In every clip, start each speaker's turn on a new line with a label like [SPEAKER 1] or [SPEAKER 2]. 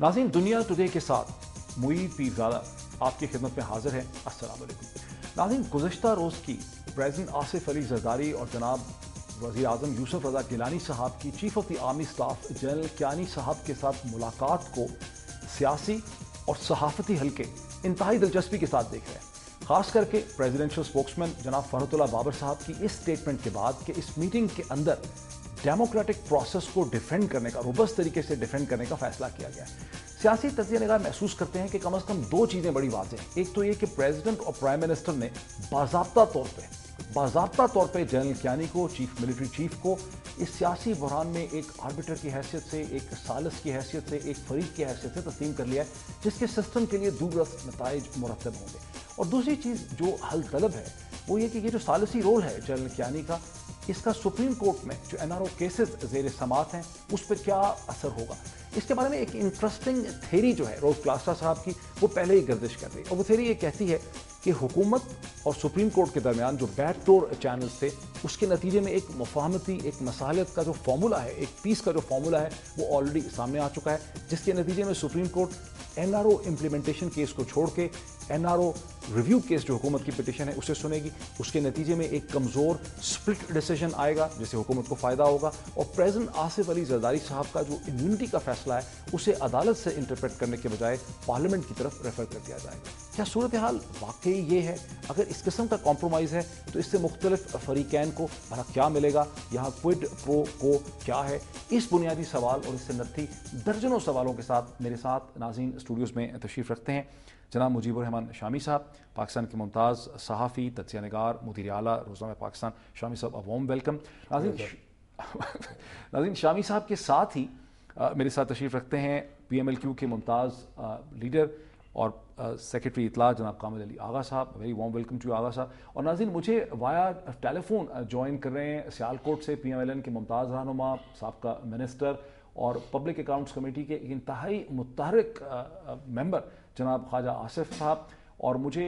[SPEAKER 1] नाज़रीन, दुनिया टुडे के साथ मुईद पीरज़ादा आपकी खिदमत में हाजिर है। अस्सलाम वालेकुम। नाज़रीन, गुज़श्ता रोज़ की प्रेसिडेंट आसिफ अली ज़रदारी और जनाब वज़ीर आज़म यूसुफ रज़ा गिलानी साहब की chief of the army staff general Kayani साहब के साथ मुलाकात को सियासी और सहाफ़ती हल्के इंतहाई दिलचस्पी के साथ देख रहे हैं। खास करके प्रेसिडेंशियल स्पोक्समैन जनाब फरहतुल्लाह बाबर साहब की इस स्टेटमेंट के बाद कि इस मीटिंग के अंदर डेमोक्रेटिक प्रोसेस को डिफेंड करने का, रोबस्ट तरीके से डिफेंड करने का फैसला किया गया है। सियासी तज्ज़िया निगार महसूस करते हैं कि कम अज़ कम दो चीज़ें बड़ी वाज़ेह हैं। एक तो ये कि प्रेसिडेंट और प्राइम मिनिस्टर ने बाज़ाब्ता तौर पे जनरल कियानी को, चीफ मिलिट्री चीफ को इस सियासी बहरान में एक आर्बिटर की हैसियत से, एक सालिस की हैसियत से, एक फरीक की हैसियत से तस्लीम कर लिया है, जिसके सिस्टम के लिए दूरदर्श नताइज मुरतब होंगे। और दूसरी चीज़ जो हल तलब है वो ये कि ये जो सालिसी रोल है जनरल कियानी का, इसका सुप्रीम कोर्ट में जो एनआरओ केसेस ज़ेर समात हैं उस पर क्या असर होगा। इसके बारे में एक इंटरेस्टिंग थेरी जो है रोज़ क्लास्टा साहब की, वो पहले ही गर्दिश कर रही है। और वो थेरी ये कहती है कि हुकूमत और सुप्रीम कोर्ट के दरमियान जो बैकडोर चैनल्स थे, उसके नतीजे में एक मुफाहमती, एक मसालियत का जो फॉर्मूला है, एक पीस का जो फॉर्मूला है, वो ऑलरेडी सामने आ चुका है, जिसके नतीजे में supreme court NRO implementation case को छोड़ के एनआरओ रिव्यू केस जो हुकूमत की पिटीशन है उसे सुनेगी। उसके नतीजे में एक कमज़ोर स्प्लिट डिसीजन आएगा जिससे हुकूमत को फ़ायदा होगा, और प्रेसिडेंट आसिफ अली ज़रदारी साहब का जो इम्यूनिटी का फैसला है उसे अदालत से इंटरप्रेट करने के बजाय पार्लियामेंट की तरफ रेफर कर दिया जाएगा। क्या सूरत हाल वाकई ये है? अगर इस किस्म का कॉम्प्रोमाइज़ है तो इससे मुख्तलिफ फरीकैन को भला क्या मिलेगा? यहाँ क्विड प्रो को क्या है? इस बुनियादी सवाल और इससे नत्थी दर्जनों सवालों के साथ मेरे साथ नाज़रीन स्टूडियोज़ में तशरीफ़ रखते हैं जनाब मुजीबुर रहमान शामी साहब, पाकिस्तान के मुमताज़ सहाफ़ी, तज्ज़िया निगार, मुदीर आला रोज़नामा पाकिस्तान। शामी साहब, अ वार्म वेलकम। नाज़रीन, शामी साहब के साथ ही मेरे साथ तशरीफ़ रखते हैं PMLQ के मुमताज़ लीडर और सेक्रेटरी इतला जनाब कामिल अली आगा साहब। वेरी वार्म वेलकम टू आगा साहब। और नाज़रीन, मुझे वाया टेलीफोन ज्वाइन कर रहे हैं सियालकोट से PMLN के मुमताज़ रहनुमा, साबका मिनिस्टर और पब्लिक अकाउंट्स कमेटी के इंतहाई मुतहर्रिक मेंबर जनाब ख्वाजा आसिफ साहब। और मुझे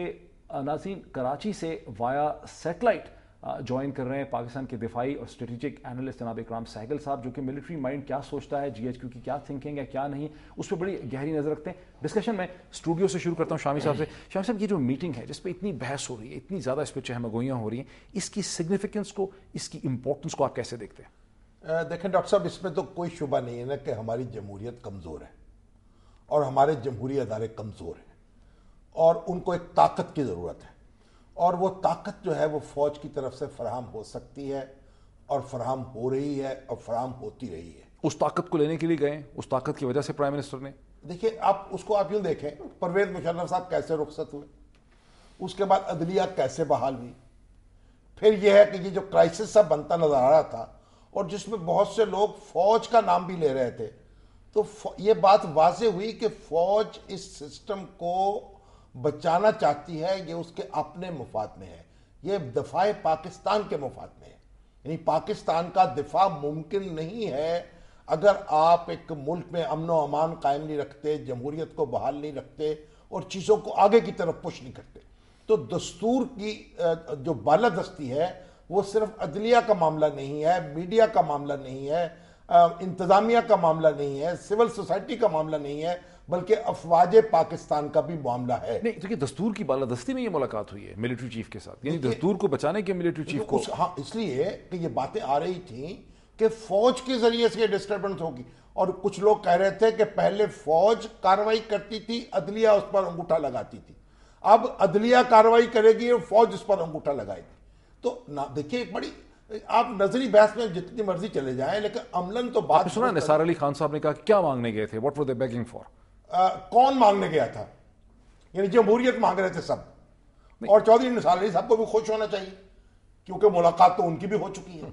[SPEAKER 1] नाज़रीन कराची से वाया सेटेलाइट ज्वाइन कर रहे हैं पाकिस्तान के दिफाई और स्ट्रेटेजिक एनालिस्ट जनाब इकराम सहगल साहब, जो कि मिलिट्री माइंड क्या सोचता है, GHQ की क्या थिंकिंग है, क्या नहीं, उस पर बड़ी गहरी नज़र रखते हैं। डिस्कशन में स्टूडियो से शुरू करता हूँ शामी साहब से। शामी साहब, ये जो मीटिंग है जिस पर इतनी बहस हो रही है, इतनी ज़्यादा इस पर चहमगोइयाँ हो रही हैं, इसकी सिग्निफिकेंस को, इसकी इंपॉर्टेंस को आप कैसे देखते हैं?
[SPEAKER 2] देखें डॉक्टर साहब, इसमें तो कोई शुबा नहीं है ना कि हमारी जमहूरियत कमज़ोर है और हमारे जमहूरी अदारे कमज़ोर हैं और उनको एक ताकत की ज़रूरत है, और वो ताकत जो है वो फ़ौज की तरफ से फराहम हो सकती है और फराहम हो रही है और फराहम होती रही है।
[SPEAKER 1] उस ताकत को लेने के लिए गए, उस ताकत की वजह से प्राइम मिनिस्टर ने,
[SPEAKER 2] देखिए आप उसको आप यूँ देखें, परवेज़ मुशर्रफ साहब कैसे रुखसत हुए, उसके बाद अदलिया कैसे बहाल हुई, फिर यह है कि ये जो क्राइसिस सा बनता नज़र आ रहा था और जिसमें बहुत से लोग फ़ौज का नाम भी ले रहे थे, तो ये बात वाज़ेह हुई कि फ़ौज इस सिस्टम को बचाना चाहती है, ये उसके अपने मुफाद में है, ये दफ़ाए पाकिस्तान के मुफाद में है। यानी पाकिस्तान का दिफा मुमकिन नहीं है अगर आप एक मुल्क में अमन व अमान कायम नहीं रखते, जमहूरियत को बहाल नहीं रखते और चीज़ों को आगे की तरफ पुश नहीं करते। तो दस्तूर की जो बालादस्ती है वो सिर्फ अदलिया का मामला नहीं है, मीडिया का मामला नहीं है, इंतज़ामिया का मामला नहीं है, सिविल सोसाइटी का मामला नहीं है, बल्कि अफवाज पाकिस्तान का भी मामला है।
[SPEAKER 1] नहीं, देखिए दस्तूर की बालादस्ती में ये मुलाकात हुई है मिलिट्री चीफ के साथ, यानी दस्तूर को बचाने के मिलिट्री चीफ को,
[SPEAKER 2] हाँ, इसलिए कि ये बातें आ रही थी कि फौज के जरिए से ये डिस्टर्बेंस होगी, और कुछ लोग कह रहे थे कि पहले फौज कार्रवाई करती थी, अदलिया उस पर अंगूठा लगाती थी, अब अदलिया कार्रवाई करेगी और फौज उस पर अंगूठा लगाएगी। तो ना देखिए, एक बड़ी, आप नजरी बहस में जितनी मर्जी चले जाएं, लेकिन अमलन तो बात
[SPEAKER 1] सुना निसार अली खान साहब ने कहा क्या मांगने गए थे, what were they begging for?
[SPEAKER 2] कौन मांगने गया था? यानी जमहूरियत मांग रहे थे सब, और चौधरी निसार अली साहब को भी खुश होना चाहिए क्योंकि मुलाकात तो उनकी भी हो चुकी है।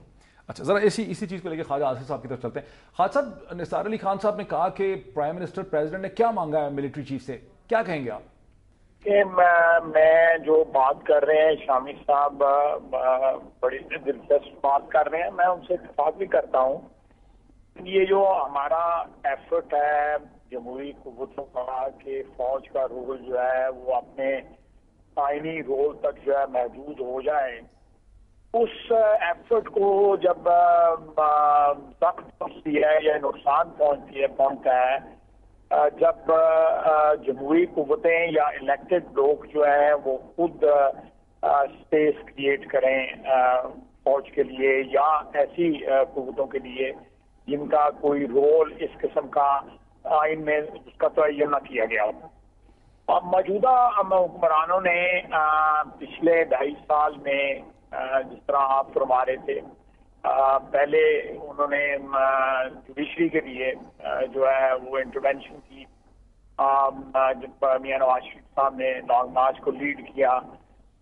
[SPEAKER 1] अच्छा, जरा इसी चीज को लेकर ख्वाजा आसिफ साहब की तरफ चलते हैं। ख्वाजा साहब, निसार अली खान साहब ने कहा कि प्राइम मिनिस्टर प्रेसिडेंट ने क्या मांगा है मिलिट्री चीफ से, क्या कहेंगे आप?
[SPEAKER 3] कि मैं जो बात कर रहे हैं शामी साहब, बड़ी दिलचस्प बात कर रहे हैं, मैं उनसे इत्तेफाक भी करता हूँ। ये जो हमारा एफर्ट है जमहूरी कुव्वतों का कि फौज का रोल जो है वो अपने आईनी रोल तक जो है महदूद हो जाए, उस एफर्ट को जब सख्त पहुंचती है या नुकसान पहुंचता है جب جمہوری قوتیں یا الیکٹڈ لوگ جو ہیں وہ خود اسپیس کریٹ کریں فوج کے لیے یا ایسی قوتوں کے لیے جن کا کوئی رول اس قسم کا آئین میں اس کا تعین نہ کیا گیا ہو. اب موجودہ حکمرانوں نے پچھلے 2.5 سال میں جس طرح آپ فرما رہے تھے پہلے انہوں نے جوڈیشری کے لیے جو ہے وہ انٹروینشن کی جب میاں نواز شریف صاحب نے لانگ مارچ کو لیڈ کیا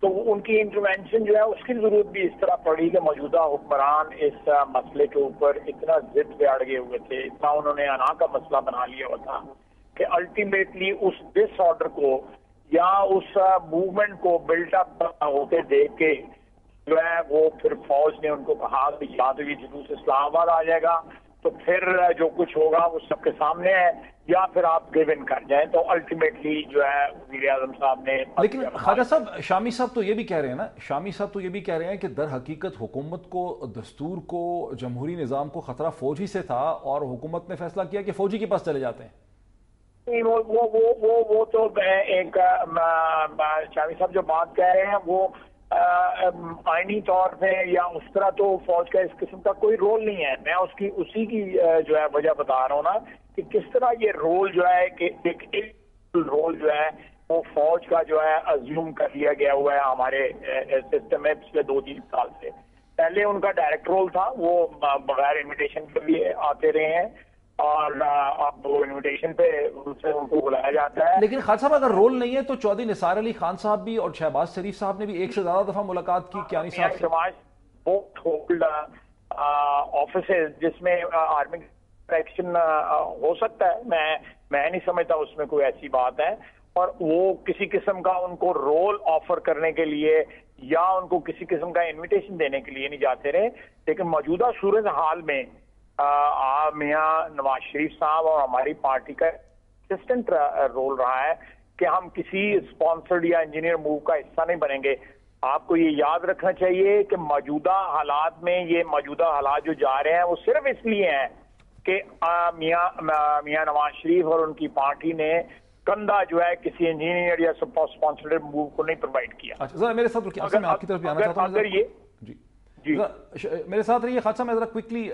[SPEAKER 3] تو ان کی انٹروینشن جو ہے اس کی ضرورت بھی اس طرح پڑی کہ موجودہ حکمران اس مسئلے کے اوپر اتنا ضد پہ اڑ گئے ہوئے تھے, اتنا انہوں نے انا کا مسئلہ بنا لیا ہوا تھا کہ الٹیمیٹلی اس ڈس آرڈر کو یا اس موومنٹ کو بلڈ اپ ہوتے دیکھ کے جو ہے وہ پھر فوج نے ان کو کہا کہ یا تو یہ جلوس اسلام آباد آ جائے گا تو پھر جو کچھ ہوگا وہ سب کے سامنے ہے یا پھر آپ گیو ان کر جائیں. تو الٹیمیٹلی جو ہے وزیر اعظم صاحب نے
[SPEAKER 1] لیکن خواجہ صاحب شامی صاحب تو یہ بھی کہہ رہے ہیں نا شامی صاحب تو یہ بھی کہہ رہے ہیں کہ در حقیقت حکومت کو دستور کو جمہوری نظام کو خطرہ فوج ہی سے تھا اور حکومت نے فیصلہ کیا کہ فوجی کے پاس چلے جاتے ہیں.
[SPEAKER 3] وہ تو ایک شامی صاحب جو بات کہہ رہے ہیں وہ آئینی طور پہ یا اس طرح تو فوج کا اس قسم کا کوئی رول نہیں ہے. میں اسی کی جو ہے وجہ بتا رہا ہوں نا کہ کس طرح یہ رول جو ہے کہ ایک رول جو ہے وہ فوج کا جو ہے ازیوم کر لیا گیا ہوا ہے ہمارے سسٹم میں پچھلے 2-3 سال سے. پہلے ان کا ڈائریکٹ رول تھا, وہ بغیر انویٹیشن کے بھی آتے رہے ہیں اور اب وہ انویٹیشن پہ ان کو بلایا جاتا ہے.
[SPEAKER 1] لیکن خان صاحب اگر رول نہیں ہے تو چودھری نثار علی خان صاحب بھی اور شہباز شریف صاحب نے بھی ایک سے زیادہ دفعہ ملاقات کی کیانی صاحب سے.
[SPEAKER 3] بہت ہولڈ آفیسز جس میں آرمی ایکشن ہو سکتا ہے, میں نہیں سمجھتا اس میں کوئی ایسی بات ہے, اور وہ کسی قسم کا ان کو رول آفر کرنے کے لیے یا ان کو کسی قسم کا انویٹیشن دینے کے لیے نہیں جاتے رہے. لیکن موجودہ صورتحال میں میاں نواز شریف صاحب اور ہماری پارٹی کا اسسٹنٹ رول رہا ہے کہ ہم کسی اسپانسرڈ یا انجینئر موو کا حصہ نہیں بنیں گے. آپ کو یہ یاد رکھنا چاہیے کہ موجودہ حالات میں یہ موجودہ حالات جو جا رہے ہیں وہ صرف اس لیے ہیں کہ میاں نواز شریف اور ان کی پارٹی نے کندھا جو ہے کسی انجینئر یا اسپانسرڈ موو کو نہیں پرووائڈ کیا.
[SPEAKER 1] اچھا میرے ساتھ میں آپ کی طرف بھی آنا چاہتا ہوں.
[SPEAKER 3] اگر یہ
[SPEAKER 1] جی میرے ساتھ رہیے خان صاحب, میں ذرا کوئکلی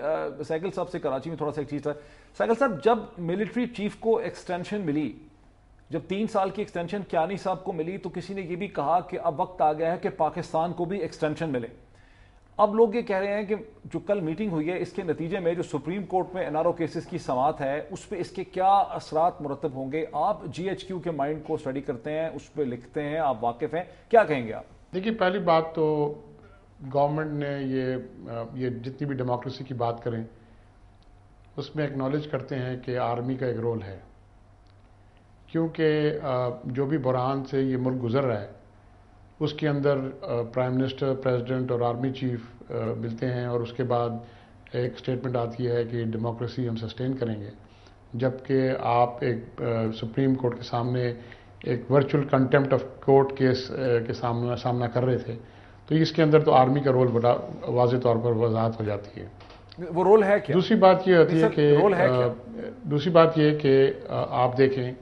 [SPEAKER 1] سیگل صاحب سے کراچی میں تھوڑا سا ایک چیز تھا. سیگل صاحب جب ملٹری چیف کو ایکسٹینشن ملی, جب 3 سال کی ایکسٹینشن کیانی صاحب کو ملی تو کسی نے یہ بھی کہا کہ اب وقت آ گیا ہے کہ پاکستان کو بھی ایکسٹینشن ملے. اب لوگ یہ کہہ رہے ہیں کہ جو کل میٹنگ ہوئی ہے اس کے نتیجے میں جو سپریم کورٹ میں NRO کیسز کی سماعت ہے اس پہ اس کے کیا اثرات مرتب ہوں گے؟ آپ GHQ کے مائنڈ کو اسٹڈی کرتے ہیں, اس پہ لکھتے ہیں, آپ واقف ہیں, کیا کہیں گے آپ؟
[SPEAKER 4] دیکھیے پہلی بات تو گورنمنٹ نے یہ جتنی بھی ڈیموکریسی کی بات کریں اس میں ایکنالج کرتے ہیں کہ آرمی کا ایک رول ہے, کیونکہ جو بھی بحران سے یہ ملک گزر رہا ہے اس کے اندر پرائم منسٹر, پریزیڈنٹ اور آرمی چیف ملتے ہیں اور اس کے بعد ایک اسٹیٹمنٹ آتی ہے کہ ڈیموکریسی ہم سسٹین کریں گے, جبکہ آپ ایک سپریم کورٹ کے سامنے ایک virtual contempt of court case کے سامنا کر رہے تھے. تو اس کے اندر تو آرمی کا رول بڑا واضح طور پر وضاحت ہو جاتی ہے.
[SPEAKER 1] وہ رول ہے کیا؟
[SPEAKER 4] دوسری بات یہ ہوتی ہے کہ آپ دیکھیں